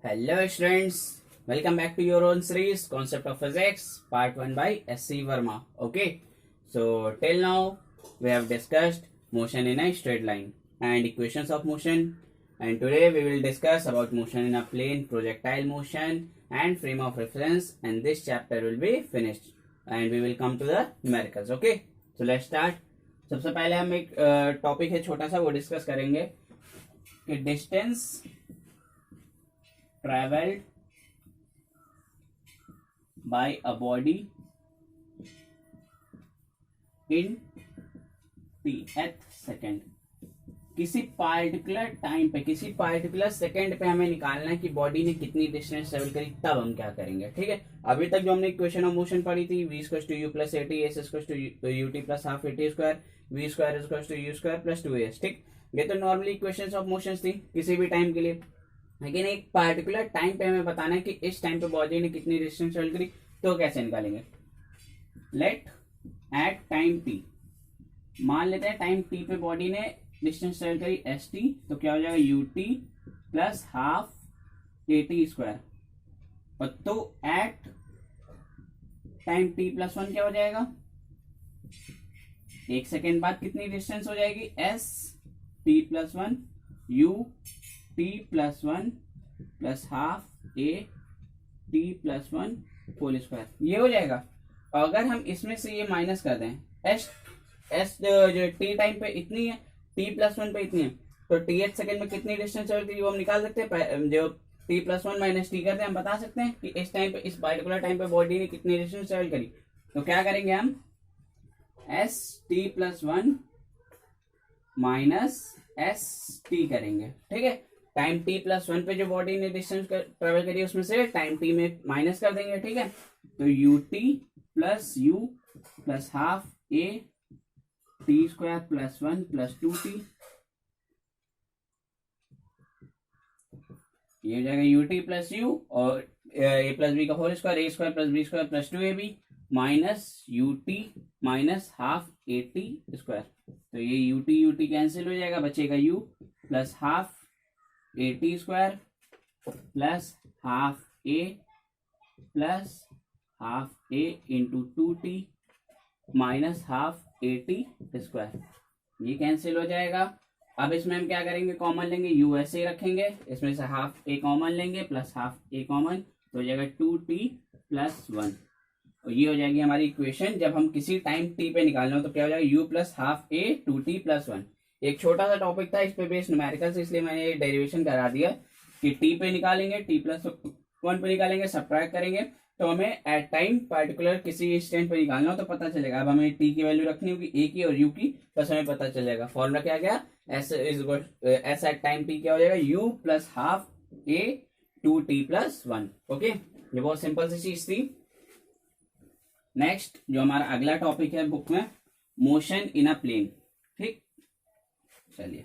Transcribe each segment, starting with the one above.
Hello students, welcome back to your own series Concept of Physics Part 1 by S.C. Verma. Okay, so till now we have discussed motion in a straight line and equations of motion, and today we will discuss about motion in a plane, projectile motion and frame of reference, and this chapter will be finished and we will come to the numericals. Okay, so let's start. सबसे पहले हम एक topic है छोटा सा वो discuss करेंगे कि distance traveled by a body in tth second. किसी पार्टिकुलर टाइम पे, किसी पार्टिकुलर सेकेंड पे हमें निकालना है कि बॉडी ने कितनी डिस्टेंस ट्रेवल करी, तब हम क्या करेंगे. ठीक है, अभी तक जो हमने इक्वेशन ऑफ मोशन पढ़ी थी, v equals to u plus a t, s equals to ut plus half a t square, v square equals to u square plus 2as. ठीक, ये तो नॉर्मली इक्वेशंस ऑफ मोशंस थी किसी भी टाइम के लिए. लेकिन एक पार्टिकुलर टाइम पे हमें बताना है कि इस टाइम पे बॉडी ने कितनी डिस्टेंस ट्रेवल करी, तो कैसे निकालेंगे. लेट एट टाइम टी, मान लेते हैं टाइम टी पे बॉडी ने डिस्टेंस ट्रेवल करी एस टी, तो क्या हो जाएगा u t plus half a t square. और तो at time t plus one क्या हो जाएगा, एक सेकेंड बाद कितनी डिस्टेंस हो जाएगी, s t plus one u t plus one plus half a t plus one whole square, ये हो जाएगा. अगर हम इसमें से ये माइनस कर दें, एस जो टी टाइम पे इतनी है, टी प्लस वन पे इतनी है, तो टी एच सेकेंड में कितनी डिस्टेंस ट्रेवल करी वो हम निकाल सकते हैं. जो T plus one minus T करते हैं, हम बता सकते हैं कि इस टाइम पे, इस पार्टिकुलर टाइम पे बॉडी ने कितनी डिस्टेंस ट्रेवल करी. तो क्या करेंगे हम, S t plus one minus S T करेंगे. ठीक है, टाइम टी प्लस वन पे जो बॉडी ने डिस्टेंस ट्रेवल करी उसमें से टाइम टी में माइनस कर देंगे. ठीक है, तो u t plus u plus half a t square plus one plus two t, ये हो जाएगा यू टी प्लस यू और ए प्लस बी का whole square, a square plus b square plus two a b minus u t minus half a t square. तो ये u t cancel हो जाएगा, बचेगा u plus half a t square plus half a plus half a into two t minus half a t square, ये cancel हो जाएगा. अब इसमें हम क्या करेंगे, कॉमन लेंगे, यू ऐसे रखेंगे, इसमें से हाफ ए कॉमन लेंगे प्लस हाफ ए कॉमन, तो हो जाएगा टू टी प्लस वन. और ये हो जाएगी हमारी इक्वेशन. जब हम किसी टाइम टी पे निकालना हो तो क्या हो जाएगा, u plus half a two t plus one. एक छोटा सा टॉपिक था, इस पे बेस्ड न्यूमेरिकल्स, इसलिए मैंने ये डेरिवेशन करा दिया कि टी पे निकालेंगे, टी प्लस वन पे निकालेंगे, सब्ट्रैक्ट करेंगे, तो हमें एट टाइम पार्टिकुलर किसी स्टैंड पे निकालना हो तो पता चलेगा. अब हमें टी की वैल्यू रखनी होगी ए की और यू की, बस हमें पता चलेगा. फॉर्मूला क्या गया, एस एट टाइम टी क्या हो जाएगा, u plus half a two t plus one. Okay, ये बहुत सिंपल सी चीज थी. नेक्स्ट जो हमारा अगला टॉपिक है बुक में, मोशन इन अ प्लेन. ठीक, चलिए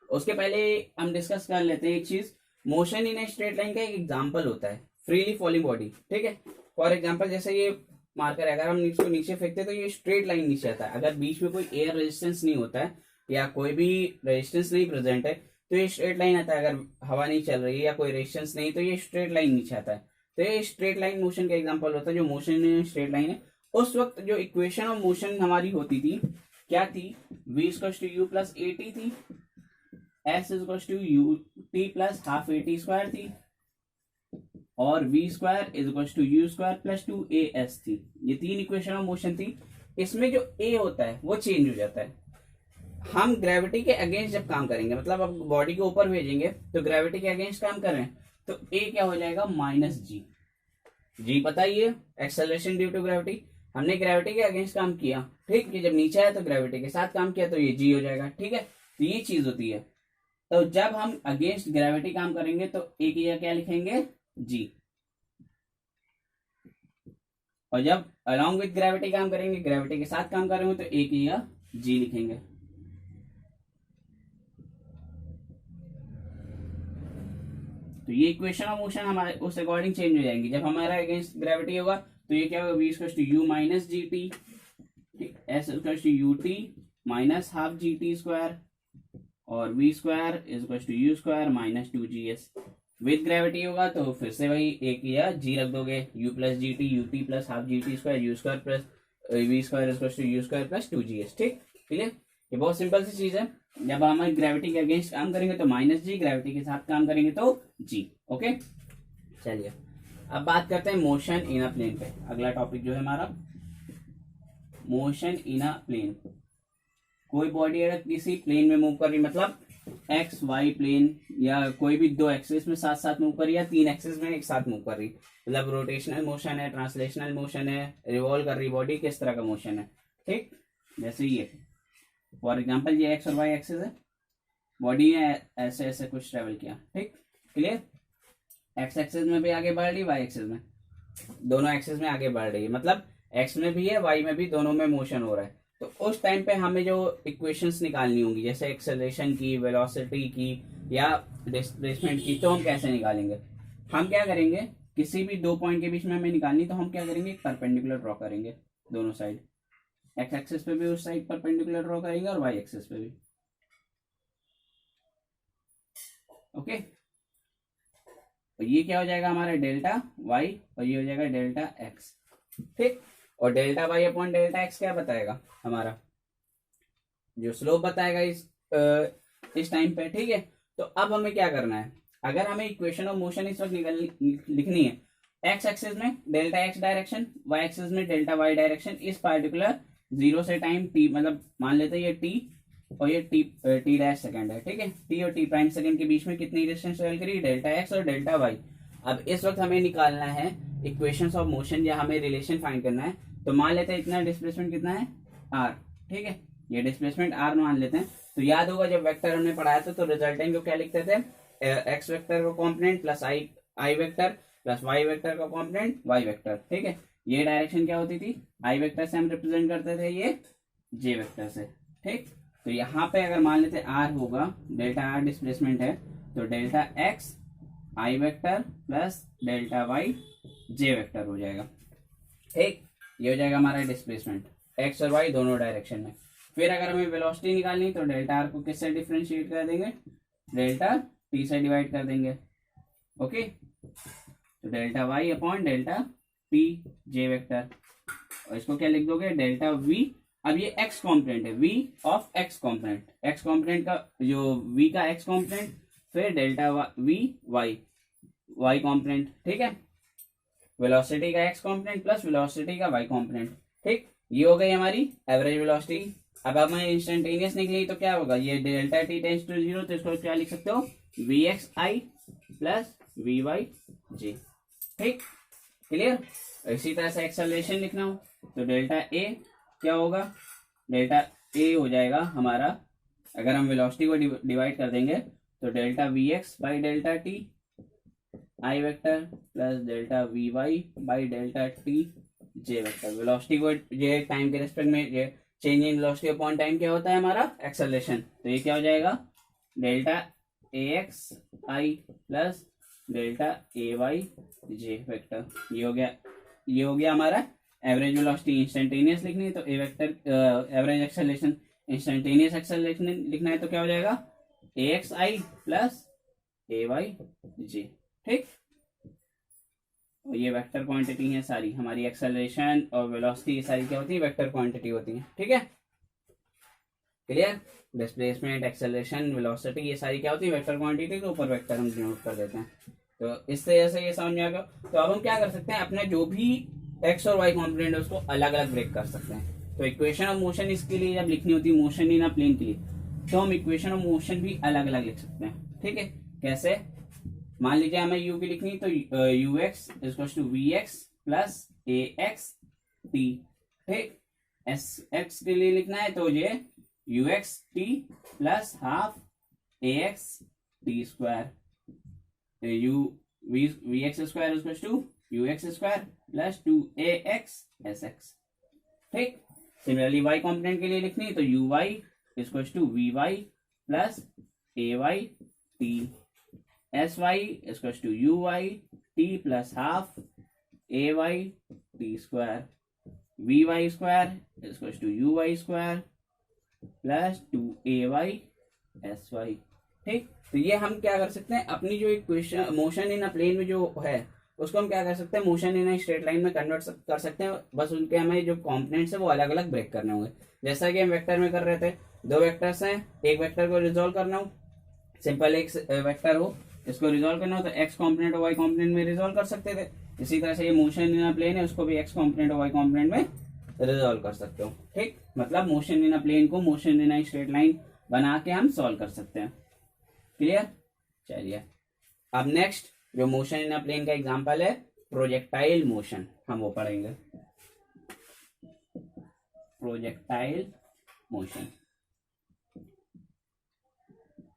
उसके पहले हम डिस्कस कर लेते हैं एक चीज. Motion in a straight line का एक एग्जांपल होता है फ्रीली फॉलिंग बॉडी. ठीक है, फॉर एग्जांपल जैसे ये मार्कर है, अगर हम इसको नीचे फेंकते तो ये स्ट्रेट लाइन नीचे आता है. अगर बीच में कोई एयर रेजिस्टेंस नहीं होता है या कोई भी रेजिस्टेंस नहीं प्रेजेंट है तो ये स्ट्रेट लाइन आता है. अगर हवा नहीं चल रही है या कोई रेजिस्टेंस नहीं तो ये स्ट्रेट लाइन नीचे आता है. तो ये स्ट्रेट लाइन मोशन का एग्जाम्पल होता है. जो मोशन इन स्ट्रेट लाइन है, उस वक्त जो इक्वेशन ऑफ मोशन हमारी होती थी क्या थी, v equals to u plus a t थी, s equals to u t plus half a t square थी, और v square equals to u square plus two a s थी. ये तीन इक्वेशन ऑफ मोशन थी. इसमें जो a होता है वो चेंज हो जाता है. हम ग्रेविटी के अगेंस्ट जब काम करेंगे, मतलब अब बॉडी को ऊपर भेजेंगे तो ग्रेविटी के अगेंस्ट काम कर रहे हैं, तो a क्या हो जाएगा, माइनस जी. जी पता ही है, एक्सेलरेशन ड्यू टू ग्रेविटी. हमने ग्रेविटी के अगेंस्ट काम किया, ठीक, ये जब नीचे आया तो ग्रेविटी के साथ काम किया तो ये जी हो जाएगा. ठीक है, तो ये चीज होती है. तो जब हम अगेंस्ट ग्रेविटी काम करेंगे तो ए की जगह क्या लिखेंगे, जी, और जब अलॉन्ग विथ ग्रेविटी काम करेंगे, ग्रेविटी के साथ काम करेंगे तो ए की जगह जी लिखेंगे. तो ये इक्वेशन ऑफ मोशन हमारे उस अकॉर्डिंग चेंज हो जाएंगी. जब हमारा अगेंस्ट ग्रेविटी होगा तो ये क्या होगा, v equals to u minus g t, s equals to u t minus half g t square, और v square is equal to u square minus two g s. With gravity होगा तो फिर से वही एक या जी रख दोगे, u plus g t, u t plus half g t square, u square plus v square is two u square plus 2gh। ठीक, क्लियर। ये बहुत सिंपल सी चीज है। जब हम ग्रेविटी के अगेंस्ट काम करेंगे तो माइनस जी, ग्रेविटी के साथ काम करेंगे तो जी। ओके, चलिए अब बात करते हैं मोशन इन अ प्लेन पे। अगला टॉपिक जो है हमारा मोशन इन अ प्लेन। कोई बॉडी अगर किसी प्लेन में मूव कर रही, मतलब एक्स वाई प्लेन, या कोई भी दो एक्सिस में साथ साथ मूव कर रही है, या तीन एक्सिस में एक साथ मूव कर रही, मतलब रोटेशनल मोशन है, ट्रांसलेशनल मोशन है, रिवॉल्व कर रही बॉडी, किस तरह का मोशन है। ठीक, जैसे ये फॉर एग्जांपल ये एक्स और वाई एक्सिस है, बॉडी ने ऐसे ऐसे कुछ ट्रेवल किया। ठीक, क्लियर। एक्स एक्सिस में भी आगे बढ़ रही, वाई एक्सिस में, दोनों एक्सिस में आगे बढ़ रही है, मतलब एक्स में भी है वाई में भी, दोनों में मोशन हो रहा है। तो उस टाइम पे हमें जो इक्वेशंस निकालनी होंगी, जैसे एक्सेलरेशन की, वेलोसिटी की, या डिस्प्लेसमेंट की, तो हम कैसे निकालेंगे? हम क्या करेंगे, किसी भी दो पॉइंट के बीच में हमें निकालनी, तो हम क्या करेंगे, परपेंडिकुलर ड्रॉ करेंगे दोनों साइड। एक्स एक्सिस पे भी उस साइड परपेंडिकुलर ड्रॉ करेंगे और वाई एक्सिस पे भी। ओके, तो ये क्या हो जाएगा हमारा डेल्टा वाई, और ये हो जाएगा डेल्टा एक्स। ठीक, और delta Y upon delta x क्या बताएगा, हमारा जो स्लोप बताएगा इस टाइम पे। ठीक है, तो अब हमें क्या करना है, अगर हमें इक्वेशन ऑफ मोशन इस वक्त लिखनी है, एक्स एक्सिस में delta x direction, y axis में डेल्टा वाई डायरेक्शन, इस पार्टिकुलर जीरो से टाइम टी, मतलब मान लेते हैं ये टी और ये टी डैश सेकंड है। ठीक है, टी और टी प्राइम सेकंड के बीच में कितनी डिस्टेंस ट्रेवल करी, डेल्टा एक्स और डेल्टा वाई। अब इस वक्त हमें निकालना है इक्वेशंस ऑफ मोशन, या हमें रिलेशन फाइंड करना है। तो मान लेते हैं इतना डिस्प्लेसमेंट कितना है, आर। ठीक है, ये डिस्प्लेसमेंट आर मान लेते हैं। तो याद होगा जब वेक्टर हमने पढ़ाया था तो रिजल्टेंट को क्या लिखते थे, एक्स वेक्टर का कॉम्पोनेंट प्लस आई वेक्टर प्लस वाई वेक्टर का कॉम्पोनेंट वाई वेक्टर। ठीक है, ये डायरेक्शन क्या होती थी, आई वेक्टर से हम रिप्रेजेंट करते थे, ये जे वेक्टर से। ठीक, तो यहाँ पे अगर मान लेते आर होगा, डेल्टा आर डिस्प्लेसमेंट है, तो डेल्टा एक्स आई वेक्टर प्लस डेल्टा वाई जे वेक्टर हो जाएगा। ठीक, ये हो जाएगा हमारा डिस्प्लेसमेंट एक्स और वाई दोनों डायरेक्शन में। फिर अगर हमें वेलोसिटी निकालनी तो डेल्टा आर को किससे डिफरेंशिएट कर देंगे, डेल्टा टी से डिवाइड कर देंगे। ओके, तो delta Y upon delta T जे वेक्टर, और इसको क्या लिख दोगे, डेल्टा वी। अब ये एक्स कॉम्पोनेंट है, V of X component, X component का जो वी का एक्स कॉम्पोनेंट, फिर डेल्टा वी वाई कॉम्पोनेंट। ठीक है, वेलोसिटी का एक्स कॉम्पोनेंट प्लस वेलोसिटी का वाई कॉम्पोनेंट। ठीक, ये हो गई हमारी एवरेज वेलोसिटी। अब हमें इंस्टेंटेनियस निकली तो क्या होगा, ये delta T tends to zero, तो इसको क्या लिख सकते हो, V X I plus V Y J. ठीक, क्लियर। इसी तरह से एक्सेलरेशन लिखना हो तो डेल्टा ए क्या होगा, डेल्टा ए हो जाएगा हमारा, अगर हम वेलोसिटी को डिवाइड कर देंगे तो delta v x by delta t i vector plus delta we y by delta T J vector. Velocity को ये टाइम के रेस्पेक्ट में ये change in velocity upon time क्या होता है हमारा, एक्सेलरेशन। तो ये क्या हो जाएगा, delta A X I plus delta A Y J vector. ये हो गया हमारा एवरेज वेलोसिटी। इंस्टेंटेनियस लिखनी है तो A vector average acceleration, instantaneous acceleration लिखना है तो क्या हो जाएगा, A X I plus A Y J. ठीक, और ये वेक्टर क्वांटिटी है सारी हमारी, एक्सेलरेशन और वेलोसिटी ये सारी क्या होती है, वेक्टर क्वांटिटी होती है। ठीक है, क्लियर। डिस्प्लेसमेंट, एक्सेलरेशन, वेलोसिटी ये सारी क्या होती है, वेक्टर क्वांटिटी के ऊपर वेक्टर हम डिनोट कर देते हैं। तो इस तरह से ये समझ में आ गया। तो अब हम क्या कर सकते हैं, अपने जो भी एक्स और वाई कॉम्पोनेंट है उसको अलग अलग ब्रेक कर सकते हैं। तो इक्वेशन ऑफ मोशन इसके लिए जब लिखनी होती है, मोशन इन अ प्लेन के लिए, तो हम इक्वेशन ऑफ मोशन भी अलग अलग लिख सकते हैं। ठीक है, कैसे, मान लीजिए हमें यू की लिखनी तो u x equal to v x plus a x t. ठीक, एस एक्स के लिए लिखना है तो ये u x t plus half a x t square, u v x square equal to u x square plus two a x s x. ठीक, similarly y component के लिए लिखनी है तो u y equal to v y plus A y t, s y equal to u y t plus half a y t square, v y square equal to u y square plus two a y s y. ठीक, तो ये हम क्या कर सकते हैं, अपनी जो equation motion in a plane में जो है उसको हम क्या कर सकते हैं, motion in a straight line में कन्वर्ट कर सकते हैं। बस उनके हमें जो कॉम्पोनेंट्स है वो अलग अलग ब्रेक करने होंगे। जैसा कि हम वेक्टर में कर रहे थे, दो वेक्टर्स हैं, एक वेक्टर को रिजोल्व करना हो, सिंपल एक वेक्टर हो, इसको रिजोल्व करना हो तो एक्स कॉम्पोनेंट और वाई कॉम्पोनेंट में रिजोल्व कर सकते थे। इसी तरह से ये मोशन इन अ प्लेन है, उसको भी एक्स कॉम्पोनेंट और वाई कॉम्पोनेंट में रिजोल्व कर सकते हो। ठीक, मतलब मोशन इन अ प्लेन को motion in a straight line बना के हम सॉल्व कर सकते हैं। क्लियर? चलिए, अब नेक्स्ट जो मोशन इन अ प्लेन का एग्जांपल है प्रोजेक्टाइल मोशन, हम वो पढ़ेंगे। प्रोजेक्टाइल मोशन,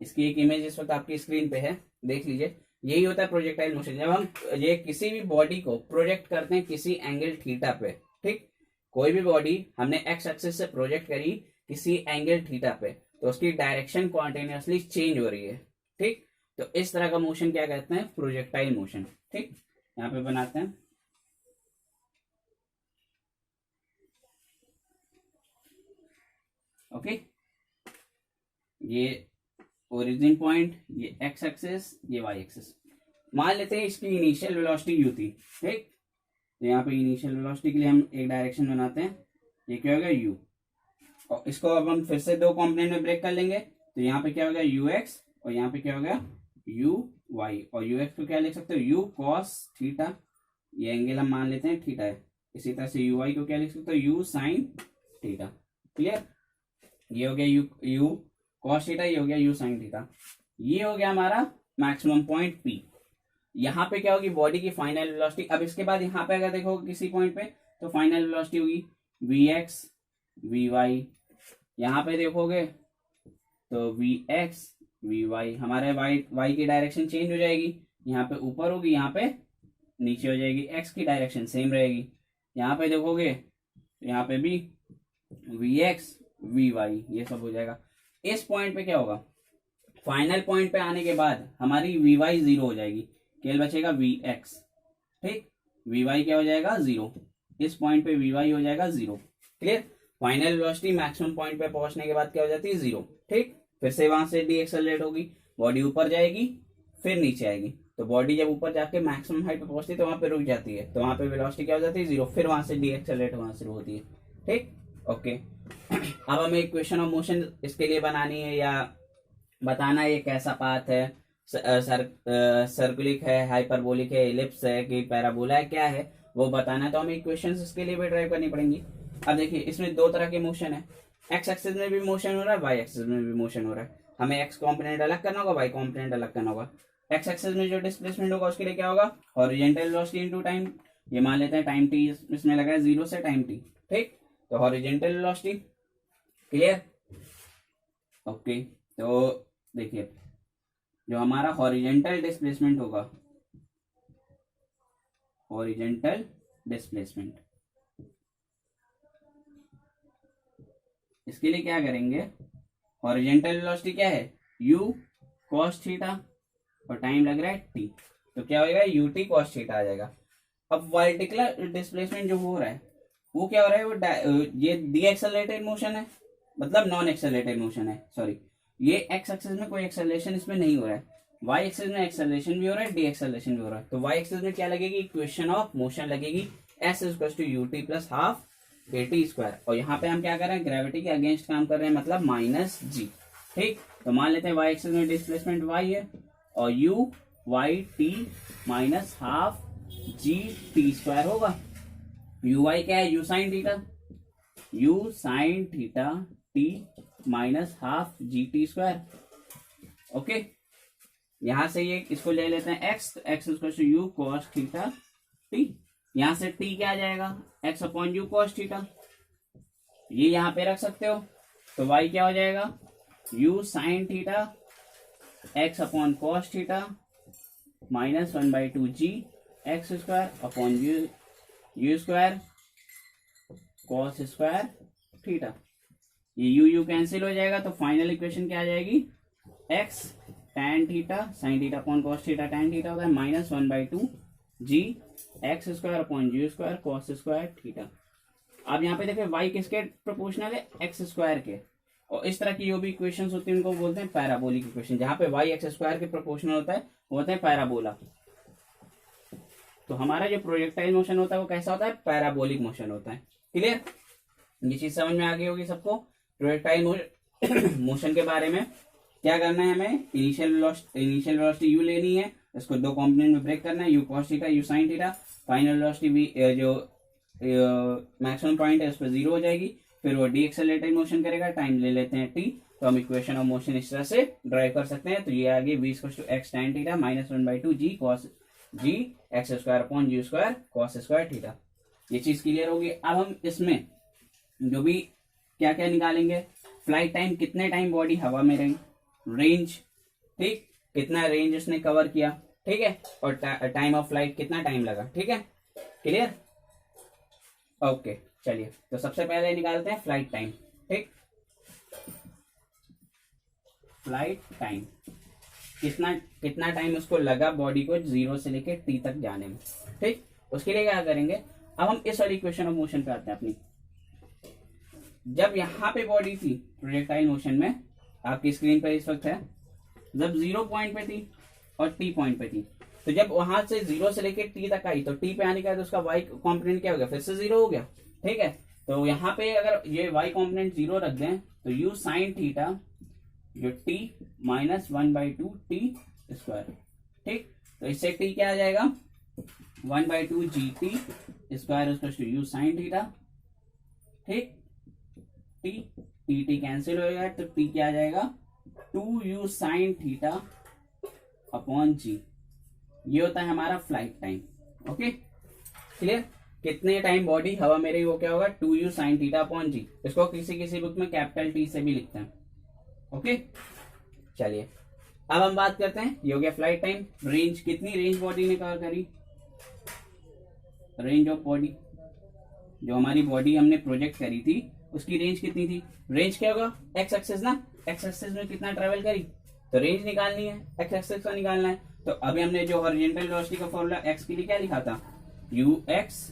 इसकी एक इमेज इस वक्त आपकी स्क्रीन पे है, देख लीजिए। यही होता है प्रोजेक्टाइल मोशन, जब हम ये किसी भी बॉडी को प्रोजेक्ट करते हैं किसी एंगल थीटा पे। ठीक, कोई भी बॉडी हमने एक्स एक्सिस से प्रोजेक्ट करी किसी एंगल थीटा पे, तो उसकी डायरेक्शन कॉन्टिन्यूसली चेंज हो रही है। ठीक, तो इस तरह का मोशन क्या कहते हैं, प्रोजेक्टाइल मोशन। ठीक, यहाँ पे बनाते हैं। ओके, ये ओरिजिन पॉइंट, ये एक्स एक्सिस, ये वाई एक्सिस। मान लेते हैं इसकी इनिशियल वेलोसिटी यू थी। ठीक, तो यहाँ पे इनिशियल वेलोसिटी के लिए हम एक डायरेक्शन बनाते हैं, ये क्या होगा यू, और इसको अब हम फिर से दो कंपोनेंट में ब्रेक कर लेंगे। तो यहाँ पे क्या होगा यू एक्स, और यहाँ पे क्या होगा यू वाई। और यू एक्स को क्या लिख सकते हो, यू कॉस थीटा, ये एंगल हम मान लेते हैं थीटा है। इसी तरह से यू वाई को क्या लिख सकते हो, यू साइन थीटा। क्लियर? ये हो गया यू कॉस थीटा, ये हो गया यू साइन थीटा। ये हो गया हमारा मैक्सिमम पॉइंट पी। यहाँ पे क्या होगी, बॉडी की फाइनल वेलोसिटी। अब इसके बाद यहाँ पे अगर देखोगे किसी पॉइंट पे, तो फाइनल वेलोसिटी होगी वी एक्स वी वाई। यहाँ पे देखोगे तो वी एक्स वी वाई, हमारे वाई की डायरेक्शन चेंज हो जाएगी, यहाँ पे ऊपर होगी, यहाँ पे नीचे हो जाएगी, एक्स की डायरेक्शन सेम रहेगी। यहाँ पे देखोगे यहाँ पे भी वी एक्स वी वाई, ये सब हो जाएगा। इस पॉइंट पे क्या होगा, फाइनल पॉइंट पे आने के बाद हमारी वी वाई जीरो हो जाएगी, केवल बचेगा वी एक्स। ठीक, वी वाई क्या हो जाएगा जीरो, इस पॉइंट पे वी वाई हो जाएगा zero. Clear? Final velocity maximum point पे पहुंचने के बाद क्या हो जाती है, जीरो। ठीक, फिर से वहां से डी एक्सेलरेट होगी, बॉडी ऊपर जाएगी फिर नीचे आएगी। तो बॉडी जब ऊपर जाके मैक्सिमम हाइट पे पहुंचती है तो वहां पे रुक जाती है, तो वहां पे वेलोसिटी क्या हो जाती है, जीरो। फिर वहां से डी एक्सेलरेट होना शुरू होती है। ठीक, ओके। अब हमें इक्वेशन ऑफ मोशन इसके लिए बनानी है, या बताना है ये कैसा पाथ है, सर्कुलिक है, हाइपरबोलिक है, इलिप्स है कि पैराबोला है, क्या है वो बताना है। तो हमें इक्वेशंस इसके लिए भी ड्राइव करनी पड़ेंगी। अब देखिए, इसमें दो तरह के मोशन है, एक्स एक्सिस में भी मोशन हो रहा है, वाई एक्सिस में भी मोशन हो रहा है। हमें एक्स कॉम्पोनेंट अलग करना होगा, वाई कॉम्पोनेंट अलग करना होगा। एक्स एक्सिस में जो डिस्प्लेसमेंट होगा उसके लिए क्या होगा, हॉरिजॉन्टल वेलोसिटी इनटू टाइम। ये मान लेते हैं टाइम टी इसमें लगा है, जीरो से टाइम टी। ठीक, तो हॉरिजॉन्टल वेलोसिटी। क्लियर? ओके, तो देखिए जो हमारा हॉरिजॉन्टल डिस्प्लेसमेंट होगा, हॉरिजॉन्टल डिस्प्लेसमेंट, इसके लिए क्या करेंगे, हॉरिजॉन्टल वेलोसिटी क्या है, u cos थीटा, और टाइम लग रहा है t, तो क्या होगा यू टी cos थीटा आ जाएगा। अब वर्टिकल डिस्प्लेसमेंट जो हो रहा है वो क्या हो रहा है, वो ये डी एक्सेलरेटेड मोशन है, मतलब नॉन एक्सेलरेटेड मोशन है, सॉरी। ये एक्स एक्सिस में कोई एक्सेलरेशन इसमें नहीं हो रहा है, वाई एक्सिस में एक्सेलरेशन भी हो रहा है, डी एक्सेलरेशन भी हो रहा है। तो वाई एक्सिस में क्या लगेगी, इक्वेशन ऑफ मोशन लगेगी, s equal to u t plus half k t square. और यहाँ पे हम क्या कर रहे हैं, ग्रेविटी के अगेंस्ट काम कर रहे हैं, मतलब माइनस जी। ठीक, तो मान लेते हैं वाई एक्सिस में डिस्प्लेसमेंट वाई है, और u y t minus half g t square होगा। यू वाई क्या है, u sine theta, u sine theta t minus half g t square. Okay, यहां से ये इसको ले लेते हैं x, x equal to u cos theta t. यहां से टी क्या आ जाएगा, x upon u cos theta, ये यहां पे रख सकते हो। तो वाई क्या हो जाएगा, u sine theta x upon cos theta minus 1/2 g x square upon u square cos square theta. ये यू कैंसिल हो जाएगा, तो फाइनल इक्वेशन क्या आ जाएगी, x tan theta sine theta upon cos theta tan theta होता है minus 1/2 g x square upon u square cos square theta. अब यहाँ पे देखिए y किसके प्रोपोर्शनल है, एक्स स्क्वायर के, और इस तरह की जो भी इक्वेशंस होती है उनको बोलते हैं पैराबोलिक इक्वेशन, जहां पे y एक्स स्क्वायर के प्रोपोर्शनल होता है वो होता है पैराबोला। तो हमारा जो प्रोजेक्टाइल मोशन होता है वो कैसा होता है, पैराबोलिक मोशन होता है। क्लियर, ये चीज समझ में आ गई होगी सबको। प्रोजेक्टाइल मोशन के बारे में क्या करना है, हमें इनिशियल वेलोसिटी u लेनी है, इसको दो कंपोनेंट में ब्रेक करना है, u cos theta u sin theta. Final velocity जो मैक्सिमम पॉइंट है उस पर 0 हो जाएगी, फिर वो डीएक्सेलरेटेड मोशन करेगा, टाइम ले लेते हैं t। तो हम इक्वेशन ऑफ मोशन इस तरह से ड्राइव कर सकते हैं। तो ये आगे v x tan theta -1/2 g cos g x square upon g square cos square theta. ये चीज क्लियर होगी। अब हम इसमें जो भी क्या क्या निकालेंगे, फ्लाइट टाइम, कितने टाइम बॉडी हवा में रही, रेंज, ठीक, कितना रेंज उसने कवर किया, ठीक है, और टाइम ऑफ फ्लाइट कितना टाइम लगा, ठीक है, क्लियर, ओके। चलिए तो सबसे पहले निकालते हैं फ्लाइट टाइम, ठीक, फ्लाइट टाइम कितना कितना टाइम उसको लगा बॉडी को 0 से लेके t तक जाने में, ठीक। उसके लिए क्या करेंगे, अब हम इस वाली इक्वेशन ऑफ मोशन पे आते हैं अपनी। जब यहाँ पे बॉडी थी प्रोजेक्टाइल मोशन में, आपकी स्क्रीन पर इस वक्त है, जब 0 पॉइंट पे थी और t पॉइंट पे थी, तो जब वहां से 0 से लेके t तक आई तो t पे आने का तो उसका y कॉम्पोनेंट क्या हो गया, फिर से 0 हो गया, ठीक है। तो यहाँ पे अगर ये y कॉम्पोनेंट 0 रख दें तो u sin थीटा जो t -1/2 t स्क्वायर, ठीक। तो इससे t क्या आ जाएगा, 1/2 gt square u sin theta, ठीक। t कैंसिल हो जाएगा तो t क्या आ जाएगा, 2u sin theta upon g। ये होता है हमारा फ्लाइट टाइम, ओके, क्लियर। कितने टाइम बॉडी हवा में रही वो क्या होगा, 2u sin theta upon g। इसको किसी किसी बुक में कैपिटल T से भी लिखते हैं, ओके। चलिए अब हम बात करते हैं, ये हो गया फ्लाइट टाइम। रेंज, कितनी रेंज बॉडी ने कवर करी, रेंज ऑफ बॉडी, जो हमारी बॉडी हमने प्रोजेक्ट करी थी उसकी रेंज कितनी थी। रेंज क्या होगा, एक्स एक्सिस ना, एक्स एक्सिस में कितना ट्रेवल करी, तो रेंज निकालनी है, एक्स एक्सिस का निकालना है। तो अभी हमने जो हॉरिजॉन्टल वेलोसिटी का फॉर्मूला एक्स के लिए क्या लिखा था, ux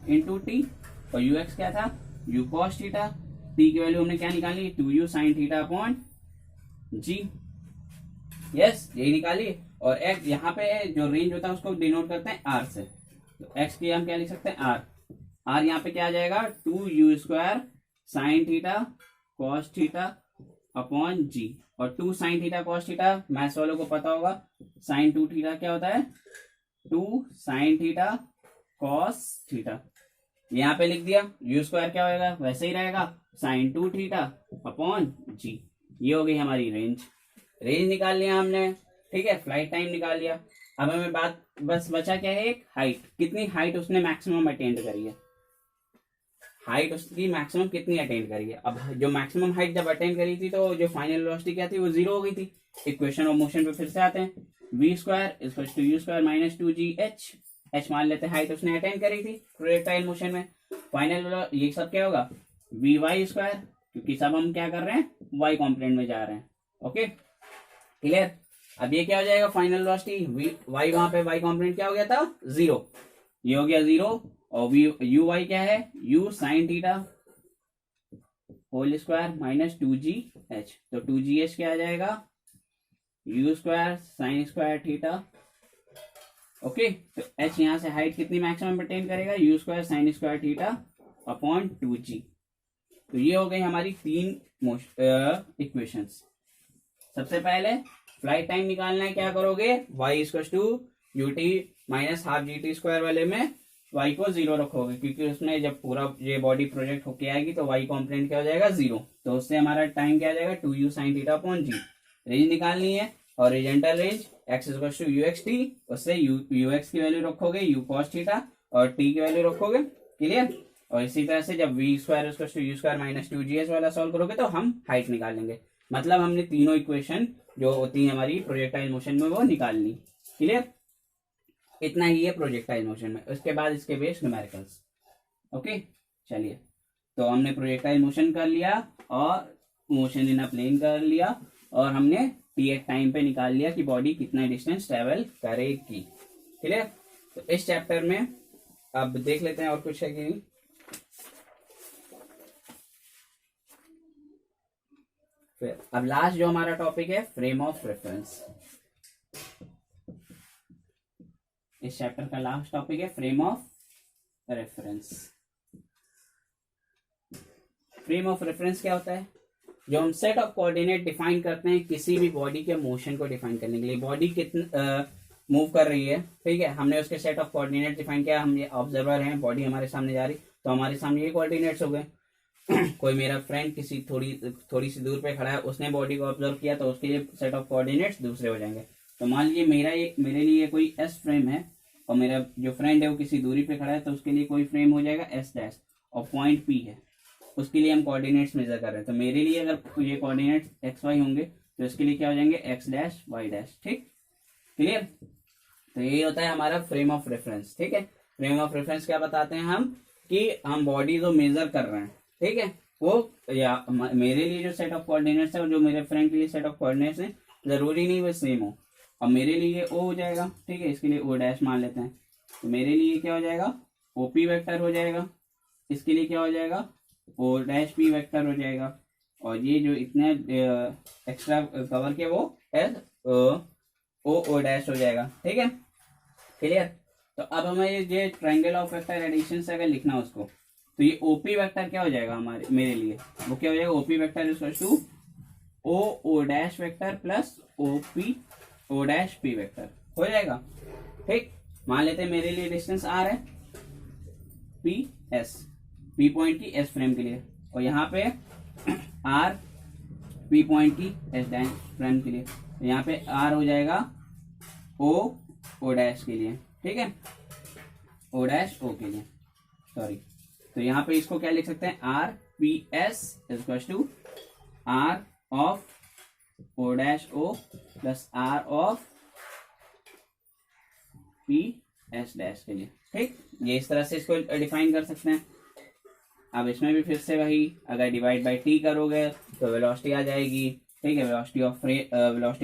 इंटू टी, और ux क्या था, u cos थीटा, t की वैल्यू हमने क्या निकाली, 2u sin theta upon g, yes यही निकाली। और x यहाँ पे जो रेंज होता है उसको डिनोट करते हैं r से, तो x की हम क्या लिख सकते हैं, r यहाँ पे क्या आ जाएगा, 2u square sine theta cos theta upon g, और 2 sine theta cos theta maths वालों को पता होगा, साइन 2 थीटा क्या होता है, 2 साइन थीटा कॉस थीटा, यहाँ पे लिख दिया। u स्क्वायर क्या होगा, वैसे ही रहेगा, साइन 2 थीटा अपॉन g। ये हो गई हमारी रेंज, रेंज निकाल लिया हमने, ठीक है, फ्लाइट टाइम निकाल लिया। अब हमें बात बस बचा क्या है, एक हाइट, कितनी हाइट उसने मैक्सिमम अटेंड करी है, हाइट उसकी मैक्सिमम कितनी अटेंड करी है। अब जो मैक्सिमम हाइट जब अटेंड करी थी तो जो फाइनल वेलोसिटी क्या थी, वो 0 हो गई थी। इक्वेशन ऑफ मोशन पे फिर से आते हैं, v square equals to u square minus 2gh, h मान लेते हैं हाइट उसने अटेंड करी थी प्रोजेक्टाइल मोशन में। फाइनल ये सब क्या होगा, vy स्क्वायर, क्योंकि सब हम क्या कर रहे हैं, y कॉम्पोनेंट में जा रहे हैं, ओके, क्लियर। अब ये क्या हो जाएगा, फाइनल वेलोसिटी y, वहां पे y कॉम्पोनेंट क्या हो गया था, 0, ये हो गया 0, और यू वाई क्या है, u sine theta whole square minus 2gh, तो 2gh क्या आ जाएगा, u square sine square theta, okay. तो h यहां से हाइट कितनी मैक्सिमम अटेन करेगा, u square sine square theta upon 2g। तो ये हो गई हमारी 3 इक्वेशंस। सबसे पहले फ्लाइट टाइम निकालना है, क्या करोगे, y equals to ut minus half gt square वाले में y को 0 रखोगे, क्योंकि उसमें जब पूरा ये बॉडी प्रोजेक्ट होके आएगी तो y कॉम्पोनेंट क्या हो जाएगा, 0। तो उससे हमारा टाइम क्या आ जाएगा, 2u sine theta upon g। Range निकालनी है, horizontal range x equals to ux t, उससे ux की वैल्यू रखोगे, u cos थीटा, और t की वैल्यू रखोगे, क्लियर। और इसी तरह से जब v square equals to u square minus 2gh वाला सॉल्व करोगे तो हम हाइट निकाल लेंगे। मतलब हमने तीनों इक्वेशन जो होती है हमारी प्रोजेक्टाइल मोशन में वो निकाल ली, क्लियर। इतना ही है प्रोजेक्टाइल मोशन में, उसके बाद इसके बेस न्यूमेरिकल्स, ओके। चलिए तो हमने प्रोजेक्टाइल मोशन कर लिया और मोशन इन अ प्लेन कर लिया, और हमने t एट टाइम पे निकाल लिया कि बॉडी कितना डिस्टेंस ट्रेवल करेगी, क्लियर। तो इस चैप्टर में अब देख लेते हैं और कुछ है कि नहीं। फिर अब लास्ट जो हमारा टॉपिक है फ्रेम ऑफ रेफरेंस। इस चैप्टर का लास्ट टॉपिक है frame of reference. Frame of reference क्या होता है? जो हम सेट ऑफ कोऑर्डिनेट डिफाइन करते हैं किसी भी बॉडी के मोशन को डिफाइन करने के लिए। बॉडी कितना मूव कर रही है, ठीक है, हमने उसके सेट ऑफ कोऑर्डिनेट डिफाइन किया। हम ये ऑब्जर्वर हैं, बॉडी हमारे सामने जा रही, तो हमारे सामने ये कोऑर्डिनेट्स हो गए। कोई मेरा फ्रेंड किसी थोड़ी सी दूर पे खड़ा है, उसने बॉडी को ऑब्जर्व किया, तो उसके लिए सेट ऑफ कोऑर्डिनेट्स दूसरे हो जाएंगे। तो मान लीजिए मेरे लिए कोई एस फ्रेम है और मेरा जो फ्रेंड है वो किसी दूरी पे खड़ा है, तो उसके लिए कोई फ्रेम हो जाएगा एस डैश, और पॉइंट पी है, उसके लिए हम कोऑर्डिनेट्स मेजर कर रहे हैं। तो मेरे लिए अगर ये कोऑर्डिनेट्स एक्स वाई होंगे तो इसके लिए क्या हो जाएंगे एक्स डैश वाई डैश। ठीक, क्लियर? तो ये होता है हमारा फ्रेम ऑफ रेफरेंस। ठीक है, फ्रेम ऑफ रेफरेंस क्या बताते हैं हम कि हम बॉडी जो मेजर कर रहे हैं, ठीक है, वो या मेरे लिए जो सेट ऑफ कोऑर्डिनेट्स है और जो मेरे फ्रेंड के लिए सेट ऑफ कोऑर्डिनेट्स है, जरूरी नहीं वो सेम हो। और मेरे लिए ओ हो जाएगा, ठीक है, इसके लिए ओ डैश मान लेते हैं। तो मेरे लिए क्या हो जाएगा ओपी वेक्टर हो जाएगा, इसके लिए क्या हो जाएगा ओ डैश पी वेक्टर हो जाएगा, और ये जो इतने एक्स्ट्रा कवर किया वो एस ओ डैश हो जाएगा। ठीक है, क्लियर? तो अब हमें ये ट्रायंगल ऑफ वेक्टर एडिशन से अगर लिखना उसको, तो ये ओपी वेक्टर क्या हो जाएगा मेरे लिए, वो क्या हो जाएगा OP vector equal to O dash vector plus OP O dash P vector हो जाएगा। ठीक, मान लेते हैं मेरे लिए डिस्टेंस आर है, पी एस, पी पॉइंट की एस फ्रेम के लिए, और यहाँ पे आर पी पॉइंट की एस डैश फ्रेम के लिए, यहाँ पे आर हो जाएगा ओ डैश के लिए। ठीक है, ओ डैश ओ के लिए, सॉरी। तो यहाँ पे इसको क्या लिख सकते हैं R P S equal to R of O dash O plus R of P S dash के लिए। ठीक, ये इस तरह से इसको डिफाइन कर सकते हैं। अब इसमें भी फिर से वही, अगर डिवाइड बाय टी करोगे तो वेलोसिटी आ जाएगी। ठीक है, velocity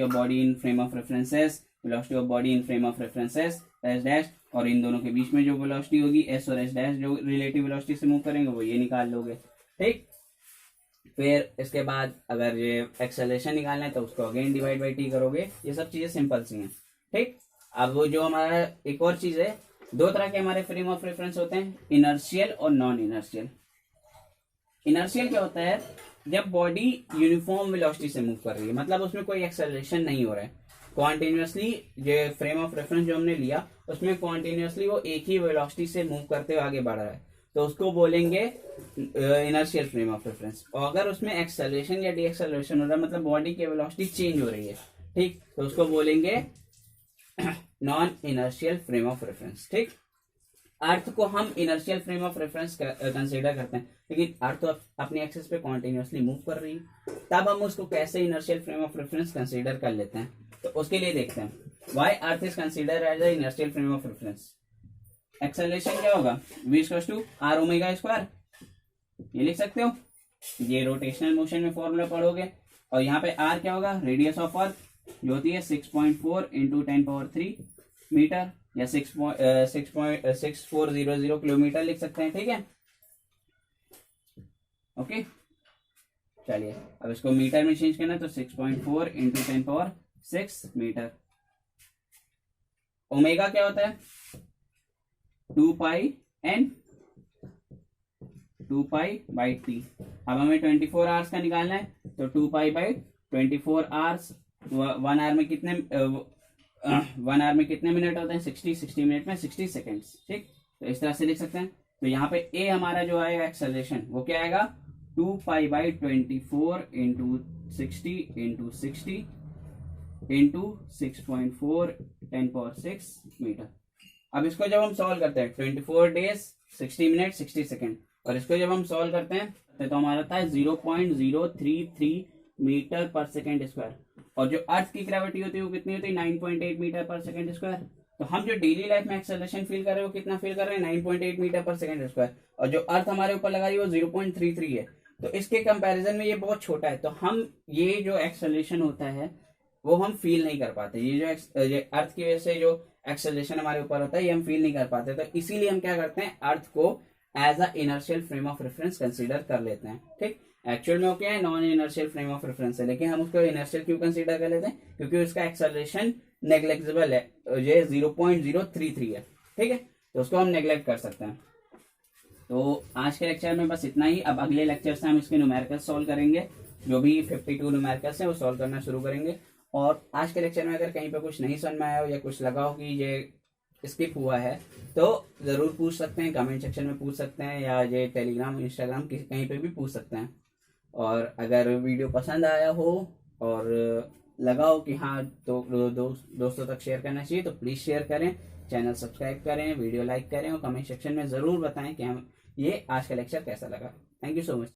of body in frame of references, velocity of body in frame of references S dash, और इन दोनों के बीच में जो वेलोसिटी होगी एस और एस डैश, जो रिलेटिव वेलोसिटी से मूव करेंगे वो ये निकाल लोगे। ठीक, फिर इसके बाद अगर ये एक्सेलरेशन निकालना है तो उसको अगेन डिवाइड बाई टी करोगे। ये सब चीजें सिंपल सी हैं। ठीक, अब वो जो हमारा एक और चीज है, दो तरह के हमारे फ्रेम ऑफ रेफरेंस होते हैं, इनर्शियल और नॉन इनर्शियल। इनर्शियल क्या होता है? जब बॉडी यूनिफॉर्म वेलोसिटी से मूव कर रही है, मतलब उसमें कोई एक्सेलरेशन नहीं हो रहा है, कॉन्टिन्यूसली जो फ्रेम ऑफ रेफरेंस जो हमने लिया उसमें कॉन्टिन्यूसली वो एक ही वेलोसिटी से मूव करते हुए आगे बढ़ रहा है, तो उसको बोलेंगे इनर्शियल फ्रेम ऑफ रेफरेंस। और अगर उसमें एक्सेलरेशन या डी एक्सेलरेशन हो रहा है, मतलब बॉडी की वेलोसिटी चेंज हो रही है, ठीक, तो उसको बोलेंगे non inertial frame of reference. ठीक, अर्थ को हम inertial frame of reference consider करते हैं, लेकिन अर्थ तो अपने एक्सिस पे कॉन्टिन्यूसली मूव कर रही है, तब हम उसको कैसे inertial frame of reference consider कर लेते हैं। तो उसके लिए देखते हैं why earth is consider as a inertial frame of reference. Acceleration क्या होगा v equals to R omega square, ये लिख सकते हो, ये रोटेशनल मोशन में फॉर्मूला पढ़ोगे। और यहाँ पे r क्या होगा रेडियस ऑफ अर्थ, जो होती है 6.4 इंटू 10⁻³ मीटर, या 6.6400 किलोमीटर लिख सकते हैं। ठीक है, ओके, चलिए अब इसको मीटर में चेंज करना है, तो 6.4 इंटू 10⁻6 मीटर। ओमेगा क्या होता है 2πn, 2π/t। अब हमें 24 आवर्स का निकालना है, तो 2π/24 आवर्स, 1 आवर में कितने 1 आवर में कितने मिनट होते हैं 60 मिनट में 60 सेकेंड्स। ठीक, तो इस तरह से लिख सकते हैं। तो यहाँ पे ए हमारा जो आएगा एक्सेलरेशन वो क्या आएगा 2π/24 इंटू 60 इंटू 60 इंटू 6.4 10⁻6 मीटर। अब इसको जब हम सॉल्व करते हैं 24 डेज 60 मिनट 60 सेकेंड, और इसको जब हम सॉल्व करते हैं तो हमारा आता है 0.033 मीटर पर सेकेंड स्क्वायर, और जो अर्थ की ग्रेविटी होती है वो कितनी होती है 9.8 मीटर पर सेकेंड स्क्वायर। तो हम जो डेली लाइफ में एक्सेलरेशन फील कर रहे हैं वो कितना फील कर रहे हैं 9.8 मीटर पर सेकेंड स्क्वायर, और जो अर्थ हमारे ऊपर लगा रही है वो 0.33 है। तो इसके कंपैरिजन में ये बहुत छोटा है, तो हम ये जो एक्सेलरेशन होता है वो हम फील नहीं कर पाते। ये जो अर्थ की वजह से जो एक्सेलरेशन हमारे ऊपर होता है ये हम फील नहीं कर पाते, तो इसीलिए हम क्या करते हैं अर्थ को as a inertial frame of reference consider कर लेते हैं। ठीक, एक्चुअल में वो क्या है, non inertial frame of reference है, लेकिन हम उसको इनर्शियल क्यों कंसीडर कर लेते हैं, क्योंकि उसका एक्सेलरेशन नेग्लेक्टेबल है, ये 0.033 है, ठीक है, तो उसको हम नेग्लेक्ट कर सकते हैं। तो आज के लेक्चर में बस इतना ही। अब अगले लेक्चर से हम इसके न्यूमेरिकल्स सॉल्व करेंगे, जो भी 52 न्यूमेरिकल्स हैं वो सॉल्व करना शुरू करेंगे। और आज के लेक्चर में अगर कहीं पे कुछ नहीं समझ में आया हो या कुछ लगा हो कि ये स्किप हुआ है तो जरूर पूछ सकते हैं, कमेंट सेक्शन में पूछ सकते हैं, या ये टेलीग्राम इंस्टाग्राम कहीं पे भी पूछ सकते हैं। और अगर वीडियो पसंद आया हो और लगा हो कि हाँ तो दोस्तों तक शेयर करना चाहिए तो प्लीज शेयर करें, चैनल सब्सक्राइब करें, वीडियो लाइक करें और कमेंट सेक्शन में जरूर बताएं कि हम ये आज का लेक्चर कैसा लगा। Thank you so much.